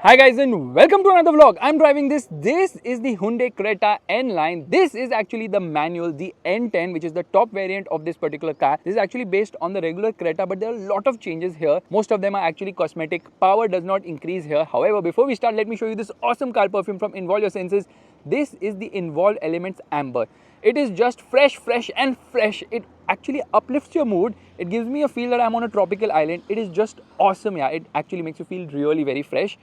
Hi guys and welcome to another vlog. I'm driving this. This is the Hyundai Creta N Line. This is actually the manual, the N10, which is the top variant of this particular car. This is actually based on the regular Creta, but there are a lot of changes here. Most of them are actually cosmetic. Power does not increase here. However, before we start, let me show you this awesome car perfume from Involve Your Senses. This is the Involve Elements Amber. It is just fresh. It actually uplifts your mood. It gives me a feel that I'm on a tropical island. It is just awesome. Yeah, it actually makes you feel really very fresh.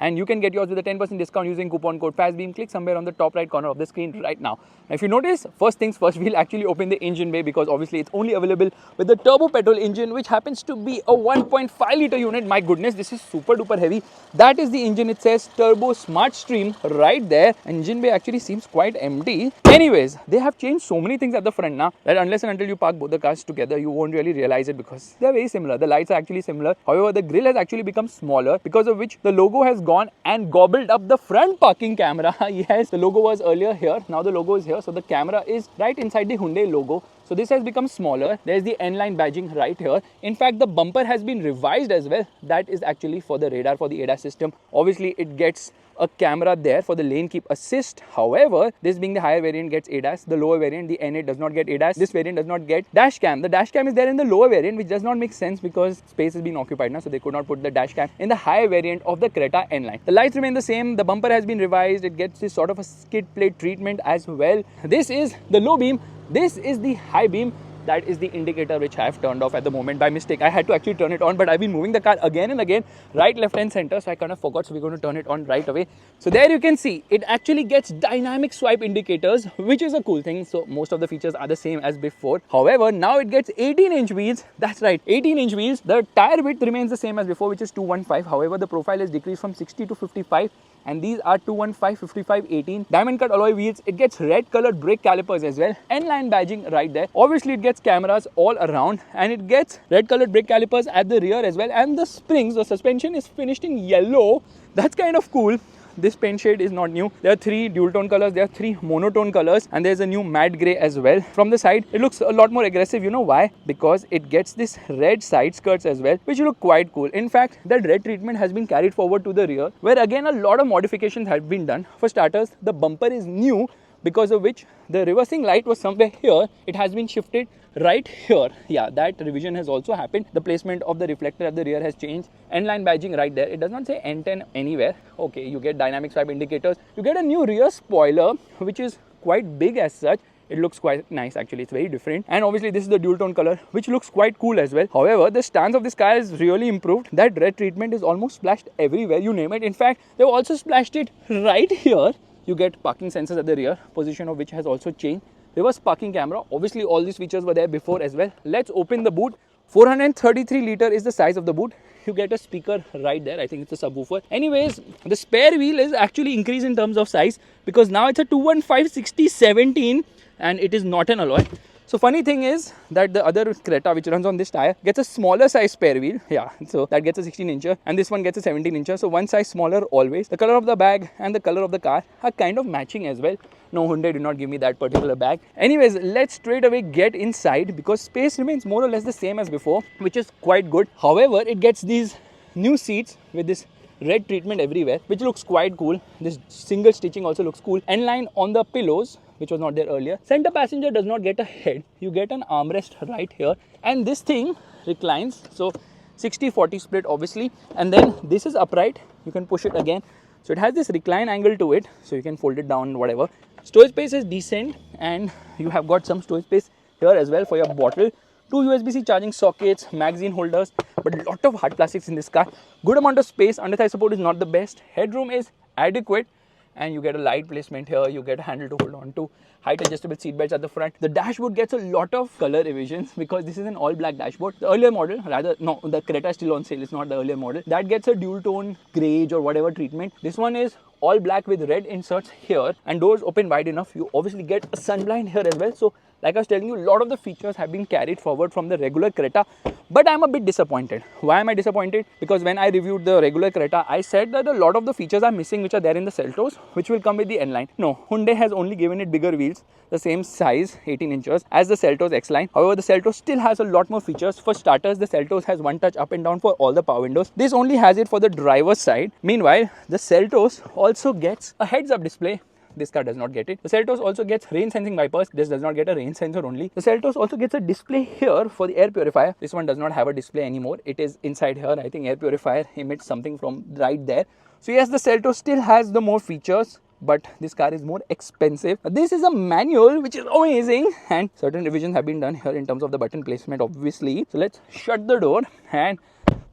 And you can get yours with a 10% discount using coupon code FASTBEAM. Click somewhere on the top right corner of the screen right now. Now, if you notice, first things first, we'll actually open the engine bay because obviously it's only available with the turbo petrol engine, which happens to be a 1.5 litre unit. My goodness, this is super duper heavy. That is the engine. It says Turbo Smart Stream right there. Engine bay actually seems quite empty. Anyways, they have changed so many things at the front now that unless and until you park both the cars together, you won't really realize it because they're very similar. The lights are actually similar. However, the grille has actually become smaller, because of which the logo has gone and gobbled up the front parking camera. Yes, the logo was earlier here. Now the logo is here. So the camera is right inside the Hyundai logo. So this has become smaller. There's the N line badging right here. In fact, the bumper has been revised as well. That is actually for the radar, for the ADAS system. Obviously, it gets a camera there for the lane keep assist. However, this being the higher variant gets ADAS. The lower variant, the N8, does not get ADAS. This variant does not get dash cam. The dash cam is there in the lower variant, which does not make sense because space is being occupied now, so they could not put the dash cam in the higher variant of the Creta N Line. The lights remain the same. The bumper has been revised. It gets this sort of a skid plate treatment as well. This is the low beam. This is the high beam. That is the indicator which I have turned off at the moment by mistake. I had to actually turn it on, but I've been moving the car again and again, right, left and center, so I kind of forgot. So we're going to turn it on right away. So there you can see it actually gets dynamic swipe indicators, which is a cool thing. So most of the features are the same as before. However, now it gets 18-inch wheels. That's right, 18-inch wheels. The tire width remains the same as before, which is 215. However, the profile is decreased from 60 to 55. And these are 215, 55, 18. Diamond cut alloy wheels. It gets red colored brake calipers as well. N-line badging right there. Obviously, it gets cameras all around. And it gets red colored brake calipers at the rear as well. And the springs, the suspension is finished in yellow. That's kind of cool. This paint shade is not new. There are 3 dual tone colors, there are 3 monotone colors, and there's a new matte grey as well. From the side, it looks a lot more aggressive. You know why? Because it gets this red side skirts as well, which look quite cool. In fact, that red treatment has been carried forward to the rear, where again a lot of modifications have been done. For starters, the bumper is new, because of which the reversing light was somewhere here. It has been shifted right here. Yeah, that revision has also happened. The placement of the reflector at the rear has changed. N-line badging right there. It does not say N10 anywhere. Okay, you get dynamic swipe indicators. You get a new rear spoiler, which is quite big as such. It looks quite nice actually, it's very different. And obviously this is the dual tone color, which looks quite cool as well. However, the stance of this car is really improved. That red treatment is almost splashed everywhere, you name it. In fact, they've also splashed it right here. You get parking sensors at the rear, position of which has also changed. Reverse parking camera. Obviously all these features were there before as well. Let's open the boot. 433 litre is the size of the boot. You get a speaker right there. I think it's a subwoofer. Anyways, the spare wheel is actually increased in terms of size, because now it's a 215/60/17 and it is not an alloy. So funny thing is that the other Creta, which runs on this tire, gets a smaller size spare wheel. Yeah, so that gets a 16-incher and this one gets a 17-incher. So one size smaller always. The color of the bag and the color of the car are kind of matching as well. No, Hyundai did not give me that particular bag. Anyways, let's straight away get inside, because space remains more or less the same as before, which is quite good. However, it gets these new seats with this red treatment everywhere, which looks quite cool. This single stitching also looks cool. N-line on the pillows, which was not there earlier. Center passenger does not get a head. You get an armrest right here. And this thing reclines. So 60-40 split obviously. And then this is upright. You can push it again. So it has this recline angle to it. So you can fold it down, whatever. Storage space is decent. And you have got some storage space here as well for your bottle. 2 USB-C charging sockets, magazine holders, but a lot of hard plastics in this car. Good amount of space. Under thigh support is not the best. Headroom is adequate. And you get a light placement here, you get a handle to hold on to, height adjustable seat belts at the front. The dashboard gets a lot of color revisions because this is an all black dashboard. The earlier model, rather, no, the Creta is still on sale, it's not the earlier model. That gets a dual tone, greige or whatever treatment. This one is all black with red inserts here, and doors open wide enough. You obviously get a sunblind here as well. So like I was telling you, a lot of the features have been carried forward from the regular Creta, but I'm a bit disappointed. Why am I disappointed? Because when I reviewed the regular Creta, I said that a lot of the features are missing which are there in the Seltos, which will come with the N Line. No, Hyundai has only given it bigger wheels, the same size, 18 inches, as the Seltos X Line. However, the Seltos still has a lot more features. For starters, the Seltos has one touch up and down for all the power windows. This only has it for the driver's side. Meanwhile, the Seltos also gets a heads-up display. This car does not get it. The Seltos also gets rain sensing wipers. This does not get a rain sensor only. The Seltos also gets a display here for the air purifier. This one does not have a display anymore. It is inside here. I think air purifier emits something from right there. So yes, the Seltos still has the more features, but this car is more expensive. This is a manual, which is amazing, and certain revisions have been done here in terms of the button placement, obviously. So let's shut the door, and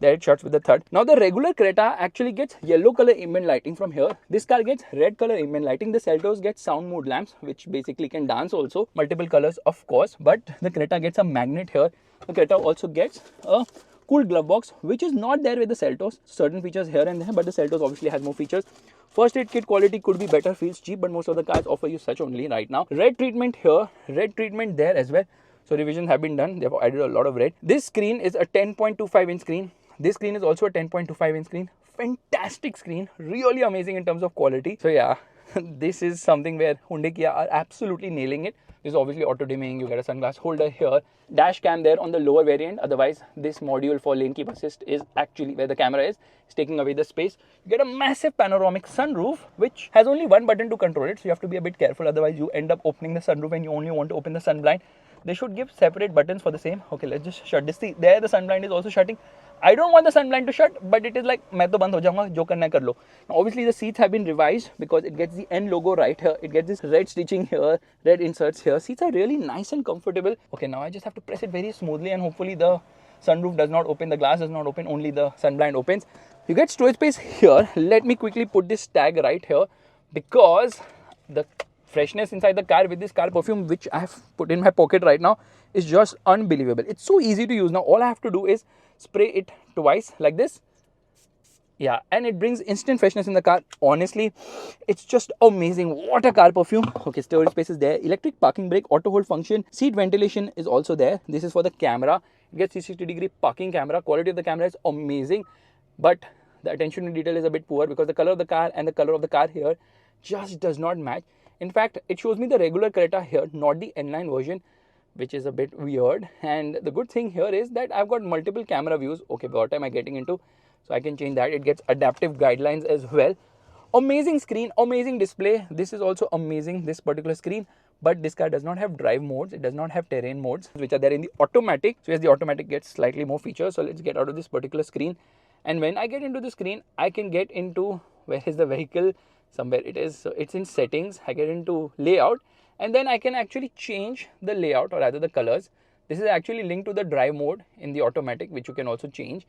there it shuts with the thud. Now the regular Creta actually gets yellow color ambient lighting from here. This car gets red color ambient lighting. The Seltos get sound mode lamps, which basically can dance also. Multiple colors, of course, but the Creta gets a magnet here. The Creta also gets a cool glove box, which is not there with the Seltos. Certain features here and there, but the Seltos obviously has more features. First aid kit quality could be better, feels cheap, but most of the cars offer you such only right now. Red treatment here, red treatment there as well. So revisions have been done. They've added a lot of red. This screen is a 10.25 inch screen. This screen is also a 10.25 inch screen. Fantastic screen, really amazing in terms of quality. So yeah, this is something where Hyundai Kia are absolutely nailing it. This is obviously auto dimming. You get a sunglass holder here, dash cam there on the lower variant. Otherwise, this module for lane keep assist is actually where the camera is. It's taking away the space. You get a massive panoramic sunroof, which has only one button to control it. So you have to be a bit careful. Otherwise, you end up opening the sunroof and you only want to open the sunblind. They should give separate buttons for the same. Okay, let's just shut this. See, there the sunblind is also shutting. I don't want the sunblind to shut, but it is like, main to band ho jaunga, jo karna hai kar lo. Now, obviously, the seats have been revised because it gets the N logo right here. It gets this red stitching here, red inserts here. Seats are really nice and comfortable. Okay, now I just have to press it very smoothly, and hopefully the sunroof does not open, the glass does not open, only the sunblind opens. You get storage space here. Let me quickly put this tag right here, because the freshness inside the car with this car perfume, which I have put in my pocket right now, is just unbelievable. It's so easy to use now. All I have to do is spray it twice like this. Yeah, and it brings instant freshness in the car. Honestly, it's just amazing. What a car perfume. Okay, storage space is there. Electric parking brake, auto hold function. Seat ventilation is also there. This is for the camera. You get 360-degree parking camera. Quality of the camera is amazing, but the attention to detail is a bit poor because the color of the car and the color of the car here just does not match. In fact, it shows me the regular Creta here, not the N Line version, which is a bit weird. And the good thing here is that I've got multiple camera views. Okay, what am I getting into? So I can change that. It gets adaptive guidelines as well. Amazing screen, amazing display. This is also amazing, this particular screen. But this car does not have drive modes. It does not have terrain modes, which are there in the automatic. So yes, the automatic gets slightly more features. So let's get out of this particular screen. And when I get into the screen, I can get into, where is the vehicle? Somewhere it is. So it's in settings. I get into layout, and then I can actually change the layout, or rather the colors. This is actually linked to the drive mode in the automatic, which you can also change.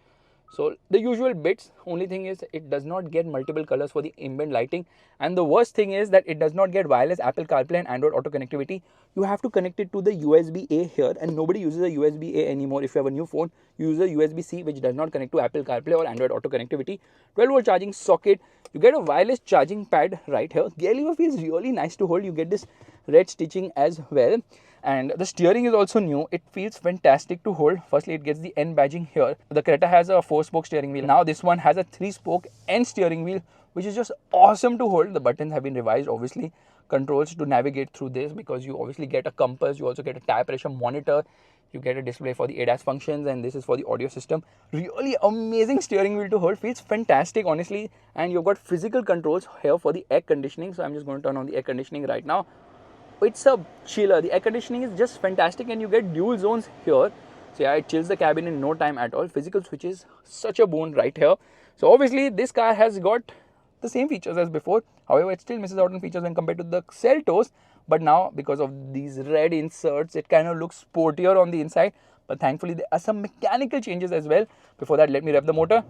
So the usual bits. Only thing is it does not get multiple colors for the ambient lighting, and the worst thing is that it does not get wireless Apple CarPlay and Android Auto connectivity. You have to connect it to the USB-A here, and nobody uses a USB-A anymore. If you have a new phone, you use a USB-C, which does not connect to Apple CarPlay or Android Auto connectivity. 12-volt charging socket. You get a wireless charging pad right here. Gear lever feels really nice to hold. You get this red stitching as well. And the steering is also new. It feels fantastic to hold. Firstly, it gets the N badging here. The Creta has a 4-spoke steering wheel. Now this one has a 3-spoke N steering wheel, which is just awesome to hold. The buttons have been revised, obviously. Controls to navigate through this, because you obviously get a compass. You also get a tire pressure monitor. You get a display for the ADAS functions, and this is for the audio system. Really amazing steering wheel to hold. Feels fantastic, honestly. And you've got physical controls here for the air conditioning. So I'm just going to turn on the air conditioning right now. It's a chiller. The air conditioning is just fantastic, and you get dual zones here. So yeah, it chills the cabin in no time at all. Physical switches, such a boon right here. So obviously this car has got the same features as before. However, it still misses out on features when compared to the Seltos. But now, because of these red inserts, it kind of looks sportier on the inside. But thankfully, there are some mechanical changes as well. Before that, let me rev the motor.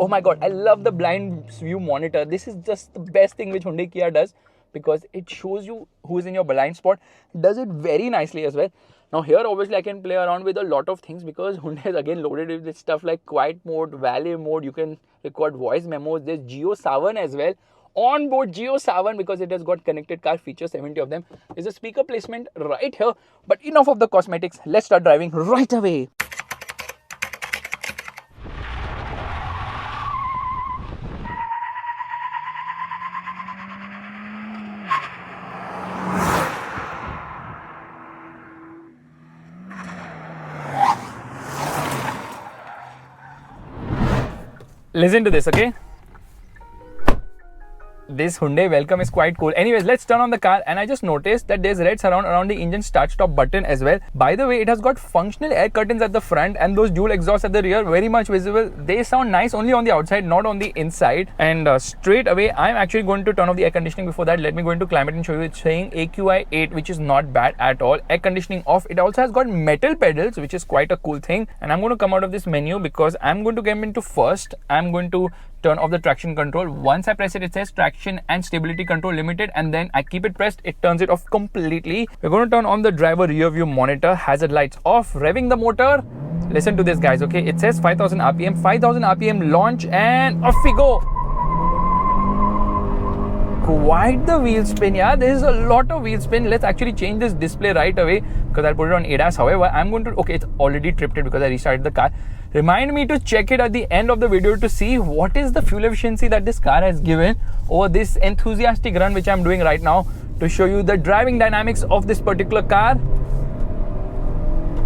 Oh my god, I love the blind view monitor. This is just the best thing which Hyundai Kia does, because it shows you who is in your blind spot. It does it very nicely as well. Now here, obviously, I can play around with a lot of things, because Hyundai is again loaded with stuff like quiet mode, valet mode. You can record voice memos. There's Geo Savan as well. onboard Geo 7 because it has got connected car features, 70 of them. There's a speaker placement right here. But enough of the cosmetics. Let's start driving right away. Listen to this, okay? This Hyundai welcome is quite cool. Anyways, let's turn on the car, and I just noticed that there's red surround around the engine start stop button as well. By the way, it has got functional air curtains at the front and those dual exhausts at the rear, very much visible. They sound nice only on the outside, not on the inside. And straight away, I'm actually going to turn off the air conditioning. Before that, let me go into climate and show you. It's saying AQI 8, which is not bad at all. Air conditioning off. It also has got metal pedals, which is quite a cool thing. And I'm going to come out of this menu because I'm going to get into first. I'm going to turn off the traction control. Once I press it, it says traction and stability control limited, and then I keep it pressed, it turns it off completely. We're going to turn on the driver rear view monitor, hazard lights off, revving the motor. Listen to this, guys, okay? It says 5000 RPM, 5000 RPM launch, and off we go. Quite the wheel spin, yeah. There is a lot of wheel spin. Let's actually change this display right away because I'll put it on ADAS. However, I'm going to, okay, it's already tripped it because I restarted the car. Remind me to check it at the end of the video to see what is the fuel efficiency that this car has given over this enthusiastic run which I'm doing right now to show you the driving dynamics of this particular car.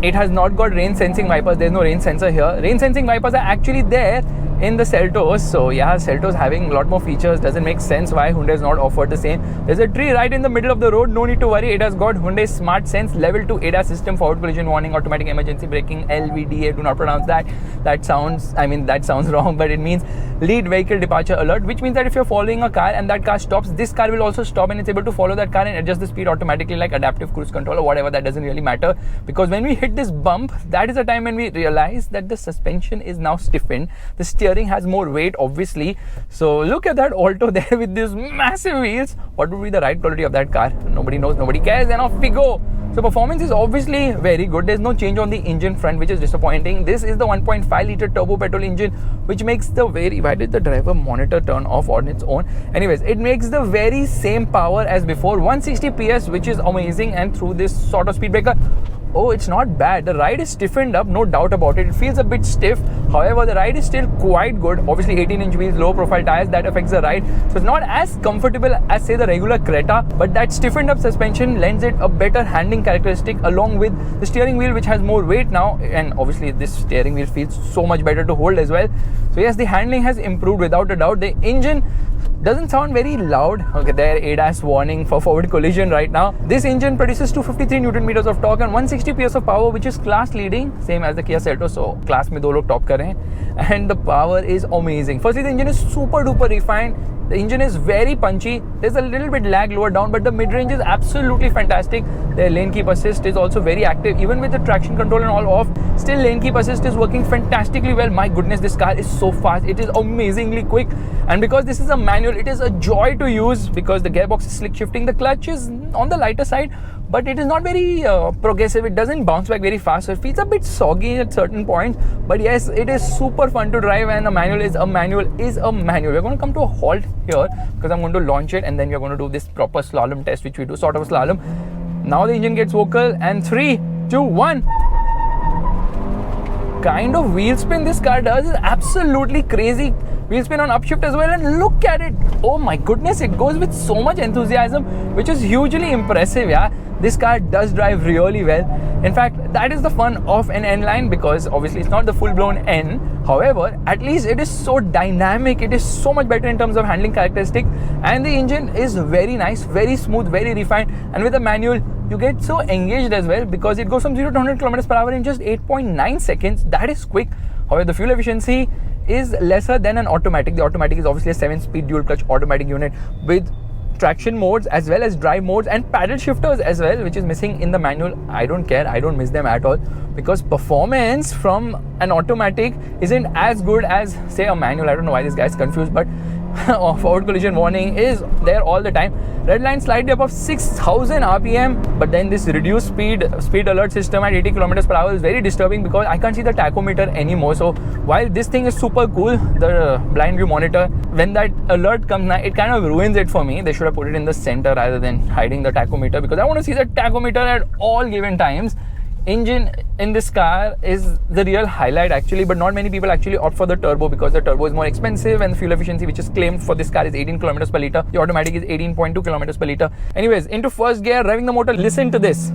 It has not got rain sensing wipers. There's no rain sensor here. Rain sensing wipers are actually there in the Seltos. So yeah, Seltos having a lot more features. Doesn't make sense why Hyundai has not offered the same. There's a tree right in the middle of the road. No need to worry. It has got Hyundai Smart Sense Level 2 ADAS system, forward collision warning, automatic emergency braking, LVDA. Do not pronounce that. That sounds wrong, but it means lead vehicle departure alert, which means that if you're following a car and that car stops, this car will also stop and it's able to follow that car and adjust the speed automatically, like adaptive cruise control or whatever. That doesn't really matter because when we hit this bump, that is the time when we realize that the suspension is now stiffened. The steering has more weight, obviously. So look at that Alto there with these massive wheels. What would be the ride quality of that car? Nobody knows, nobody cares, and off we go. So performance is obviously very good. There's no change on the engine front, which is disappointing. This is the 1.5 litre turbo petrol engine, which makes the very, why did the driver monitor turn off on its own? Anyways, it makes the very same power as before, 160 PS, which is amazing. And through this sort of speed breaker, oh, it's not bad. The ride is stiffened up, no doubt about it. It feels a bit stiff. However, the ride is still quite good. Obviously, 18-inch wheels, low profile tires, that affects the ride. So it's not as comfortable as, say, the regular Creta, but that stiffened up suspension lends it a better handling characteristic along with the steering wheel, which has more weight now. And obviously, this steering wheel feels so much better to hold as well. So yes, the handling has improved without a doubt. The engine doesn't sound very loud. Okay, there, ADAS warning for forward collision right now. This engine produces 253 Newton meters of torque and 160 PS of power, which is class leading, same as the Kia Seltos. So class mein do log top kar rahe hain. And the power is amazing. Firstly, the engine is super duper refined. The engine is very punchy. There's a little bit lag lower down, but the mid-range is absolutely fantastic. The lane keep assist is also very active. Even with the traction control and all off, still lane keep assist is working fantastically well. My goodness, this car is so fast. It is amazingly quick. And because this is a manual, it is a joy to use because the gearbox is slick shifting. The clutch is on the lighter side, but it is not very progressive. It doesn't bounce back very fast, so it feels a bit soggy at certain points. But yes, it is super fun to drive, and a manual is a manual. We're going to come to a halt here because I'm going to launch it, and then we're going to do this proper slalom test, which we do, sort of a slalom. Now the engine gets vocal, and 3, 2, 1. Kind of wheel spin this car does is absolutely crazy. Wheel spin on upshift as well, and look at it. Oh my goodness, it goes with so much enthusiasm, which is hugely impressive. Yeah, this car does drive really well. In fact, that is the fun of an N line, because obviously it's not the full-blown N. However, at least it is so dynamic. It is so much better in terms of handling characteristics, and the engine is very nice, very smooth, very refined. And with a manual, you get so engaged as well because it goes from 0 to 100 km per hour in just 8.9 seconds. That is quick. However, the fuel efficiency is lesser than an automatic. The automatic is obviously a 7-speed dual clutch automatic unit with traction modes as well as drive modes and paddle shifters as well, which is missing in the manual. I don't care, I don't miss them at all, because performance from an automatic isn't as good as, say, a manual. I don't know why this guy's confused, but forward collision warning is there all the time. Red line slightly above 6000 rpm, but then this reduced speed alert system at 80 kilometers per hour is very disturbing because I can't see the tachometer anymore. So while this thing is super cool, the blind view monitor, when that alert comes now, it kind of ruins it for me. They should have put it in the center rather than hiding the tachometer, because I want to see the tachometer at all given times. Engine in this car is the real highlight actually, but not many people actually opt for the turbo because the turbo is more expensive, and the fuel efficiency which is claimed for this car is 18 kilometers per liter. The automatic is 18.2 kilometers per liter. Anyways, into first gear, revving the motor, listen to this.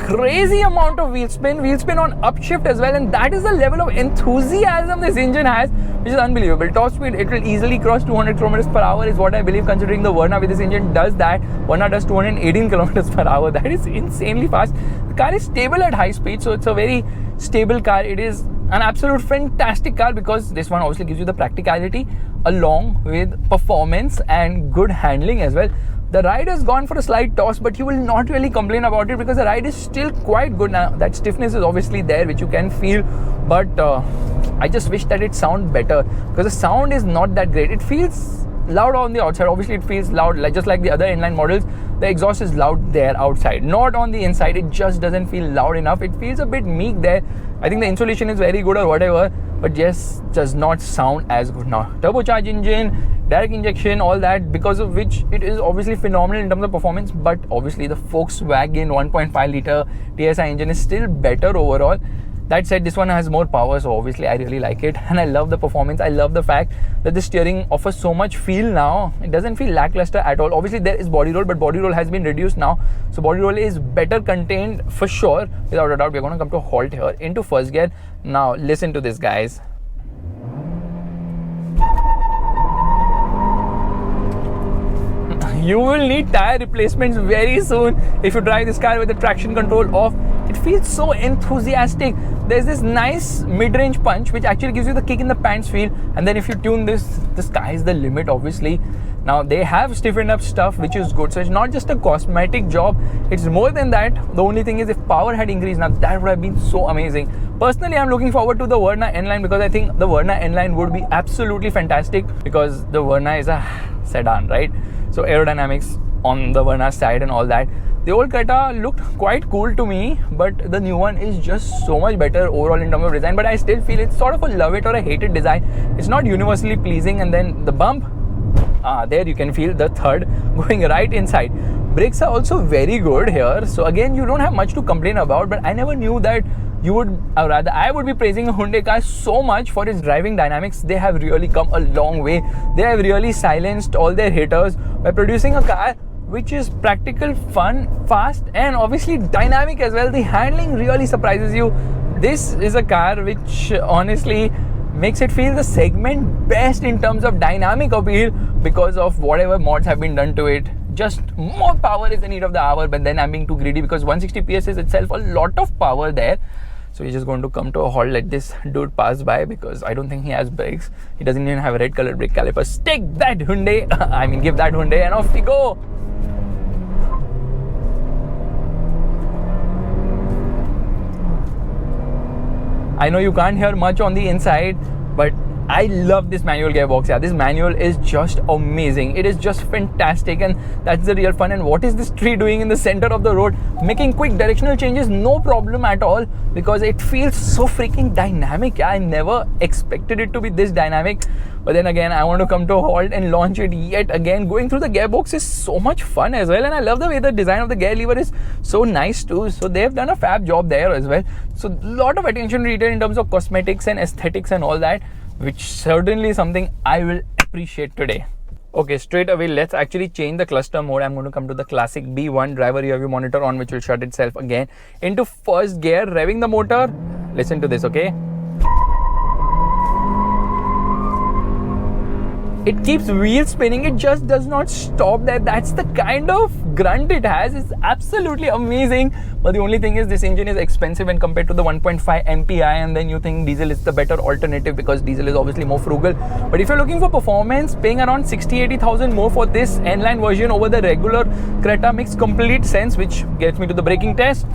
Crazy amount of wheel spin on upshift as well, and that is the level of enthusiasm this engine has, which is unbelievable. Top speed, it will easily cross 200 kilometers per hour is what I believe, considering the Verna with this engine does that. Verna does 218 kilometers per hour. That is insanely fast. The car is stable at high speed, so it's a very stable car. It is an absolute fantastic car because this one obviously gives you the practicality along with performance and good handling as well. The ride has gone for a slight toss, but you will not really complain about it because the ride is still quite good. Now that stiffness is obviously there, which you can feel, but I just wish that it sound better because the sound is not that great. It feels loud on the outside. Obviously it feels loud, like just like the other inline models. The exhaust is loud there outside, not on the inside. It just doesn't feel loud enough. It feels a bit meek there. I think the insulation is very good or whatever, but just does not sound as good. Now turbocharged engine, direct injection, all that, because of which it is obviously phenomenal in terms of performance, but obviously the Volkswagen 1.5 liter TSI engine is still better overall. That said, this one has more power, so obviously I really like it, and I love the performance. I love the fact that the steering offers so much feel now. It doesn't feel lackluster at all. Obviously there is body roll, but body roll has been reduced now, so body roll is better contained for sure. Without a doubt, we're going to come to a halt here into first gear. Now listen to this, guys. You will need tire replacements very soon if you drive this car with the traction control off. It feels so enthusiastic. There's this nice mid-range punch which actually gives you the kick in the pants feel, and then if you tune this, the sky is the limit obviously. Now they have stiffened up stuff which is good, so it's not just a cosmetic job, it's more than that. The only thing is if power had increased, now that would have been so amazing. Personally, I'm looking forward to the Verna N Line because I think the Verna N Line would be absolutely fantastic because the Verna is a sedan, right? So aerodynamics on the Verna side and all that. The old Creta looked quite cool to me, but the new one is just so much better overall in terms of design. But I still feel it's sort of a love it or a hate it design. It's not universally pleasing. And then the bump, there you can feel the third going right inside. Brakes are also very good here. So again, you don't have much to complain about, but I never knew that you would, or rather I would be praising a Hyundai car so much for its driving dynamics. They have really come a long way. They have really silenced all their haters by producing a car which is practical, fun, fast, and obviously dynamic as well. The handling really surprises you. This is a car which honestly makes it feel the segment best in terms of dynamic appeal because of whatever mods have been done to it. Just more power is the need of the hour, but then I'm being too greedy because 160 PS is itself a lot of power there. So we're just going to come to a halt, let this dude pass by because I don't think he has brakes. He doesn't even have a red colored brake calipers. Take that, Hyundai! I mean, give that, Hyundai, and off we go! I know you can't hear much on the inside, but I love this manual gearbox. Yeah, this manual is just amazing. It is just fantastic, and that's the real fun. And what is this tree doing in the center of the road? Making quick directional changes, no problem at all, because it feels so freaking dynamic. Yeah, I never expected it to be this dynamic. But then again, I want to come to a halt and launch it yet again. Going through the gearbox is so much fun as well, and I love the way the design of the gear lever is so nice too. So they've done a fab job there as well. So a lot of attention detail in terms of cosmetics and aesthetics and all that, which certainly is something I will appreciate today. Okay, straight away, let's actually change the cluster mode. I'm going to come to the classic B1 driver rear view monitor on, which will shut itself again. Into first gear, revving the motor. Listen to this, okay? It keeps wheel spinning. It just does not stop there. That's the kind of grunt it has. It's absolutely amazing. But the only thing is this engine is expensive when compared to the 1.5 MPI, and then you think diesel is the better alternative because diesel is obviously more frugal. But if you're looking for performance, paying around 60-80,000 more for this N-Line version over the regular Creta makes complete sense, which gets me to the braking test.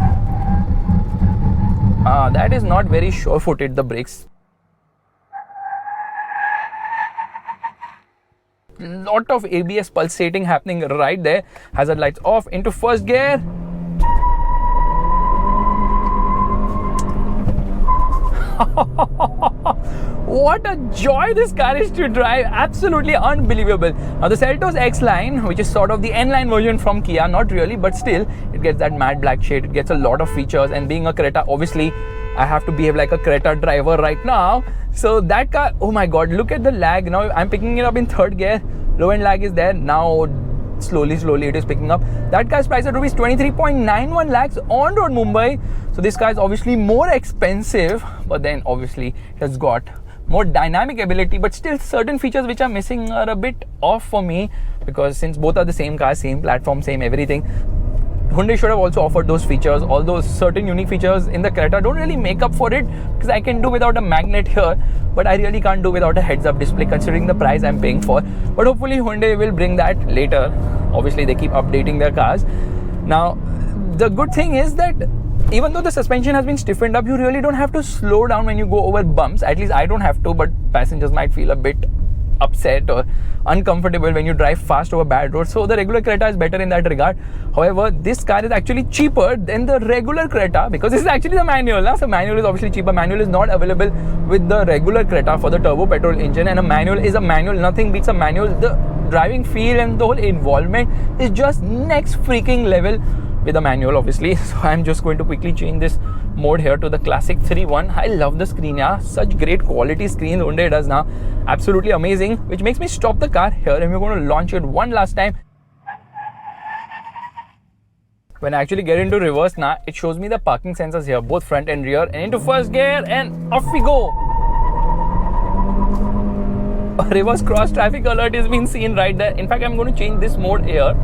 That is not very sure-footed, the brakes. lot of ABS pulsating happening right there. Hazard lights off, into first gear. What a joy this car is to drive, absolutely unbelievable. Now the Seltos X line, which is sort of the N line version from Kia, not really, but still it gets that matte black shade, it gets a lot of features, and being a Creta, obviously I have to behave like a Creta driver right now. So that car, oh my god, look at the lag. Now I'm picking it up in third gear, low end lag is there, now slowly it is picking up. That car is priced at rupees 23.91 lakhs on road Mumbai. So this car is obviously more expensive, but then obviously it has got more dynamic ability, but still certain features which are missing are a bit off for me, because since both are the same car, same platform, same everything, Hyundai should have also offered those features. Although certain unique features in the Creta don't really make up for it, because I can do without a magnet here, but I really can't do without a heads-up display considering the price I'm paying for. But hopefully Hyundai will bring that later. Obviously they keep updating their cars. Now the good thing is that even though the suspension has been stiffened up, you really don't have to slow down when you go over bumps. At least I don't have to, but passengers might feel a bit upset or uncomfortable when you drive fast over bad roads. So the regular Creta is better in that regard. However, this car is actually cheaper than the regular Creta, because this is actually the manual. So manual is obviously cheaper. Manual is not available with the regular Creta for the turbo petrol engine, and a manual is a manual. Nothing beats a manual. The driving feel and the whole involvement is just next freaking level with a manual, obviously. So I'm just going to quickly change this mode here to the classic 3.1. I love the screen, yeah, such great quality screen Hyundai does now, absolutely amazing, which makes me stop the car here, and we're going to launch it one last time. When I actually get into reverse now, it shows me the parking sensors here, both front and rear, and into first gear, and off we go. A reverse cross traffic alert is being seen right there. In fact, I'm going to change this mode here.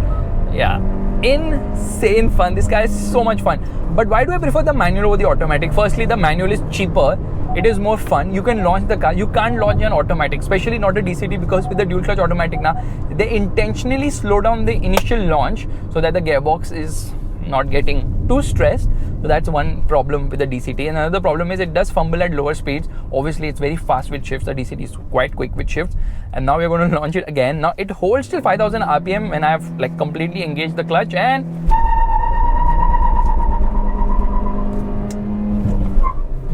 Yeah, insane fun. This car is so much fun. But why do I prefer the manual over the automatic? Firstly, the manual is cheaper, it is more fun, you can launch the car. You can't launch an automatic, especially not a DCT, because with the dual clutch automatic now, they intentionally slow down the initial launch so that the gearbox is not getting too stressed. So that's one problem with the DCT. And another problem is it does fumble at lower speeds. Obviously it's very fast with shifts, the DCT is quite quick with shifts. And now we're going to launch it again. Now it holds till 5000 RPM when I've like completely engaged the clutch, and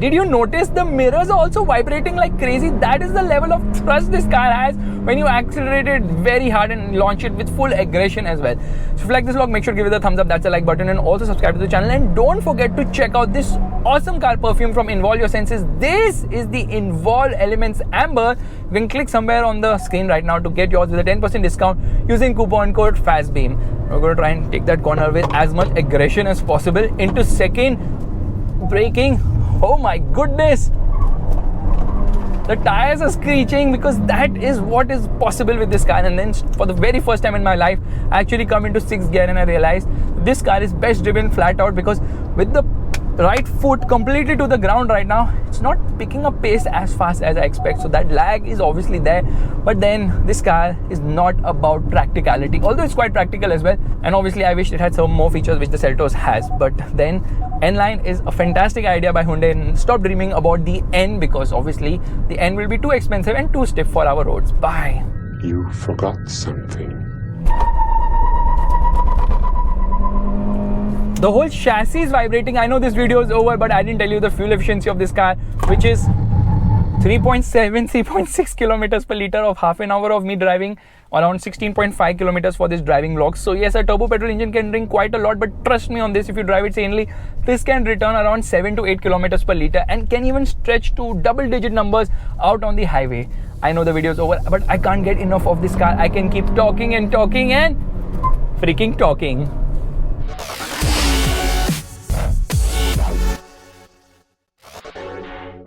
did you notice the mirrors are also vibrating like crazy? That is the level of thrust this car has when you accelerate it very hard and launch it with full aggression as well. So if you like this vlog, make sure to give it a thumbs up, that's a like button, and also subscribe to the channel. And don't forget to check out this awesome car perfume from Involve Your Senses. This is the Involve Elements Amber. You can click somewhere on the screen right now to get yours with a 10% discount using coupon code FASTBEAM. We're going to try and take that corner with as much aggression as possible. Into second, braking. Oh my goodness, the tires are screeching, because that is what is possible with this car. And then for the very first time in my life, I actually come into 6th gear and I realized this car is best driven flat out, because with the right foot completely to the ground right now, it's not picking up pace as fast as I expect. So that lag is obviously there, but then this car is not about practicality, although it's quite practical as well. And obviously I wish it had some more features which the Seltos has. But then N line is a fantastic idea by Hyundai, and stop dreaming about the N, because obviously the N will be too expensive and too stiff for our roads. Bye. You forgot something. The whole chassis is vibrating. I know this video is over, but I didn't tell you the fuel efficiency of this car, which is 3.6 kilometers per liter of half an hour of me driving, around 16.5 kilometers for this driving vlog. So yes, a turbo petrol engine can drink quite a lot, but trust me on this, if you drive it sanely, this can return around 7 to 8 kilometers per liter and can even stretch to double-digit numbers out on the highway. I know the video is over, but I can't get enough of this car. I can keep talking and talking and freaking talking.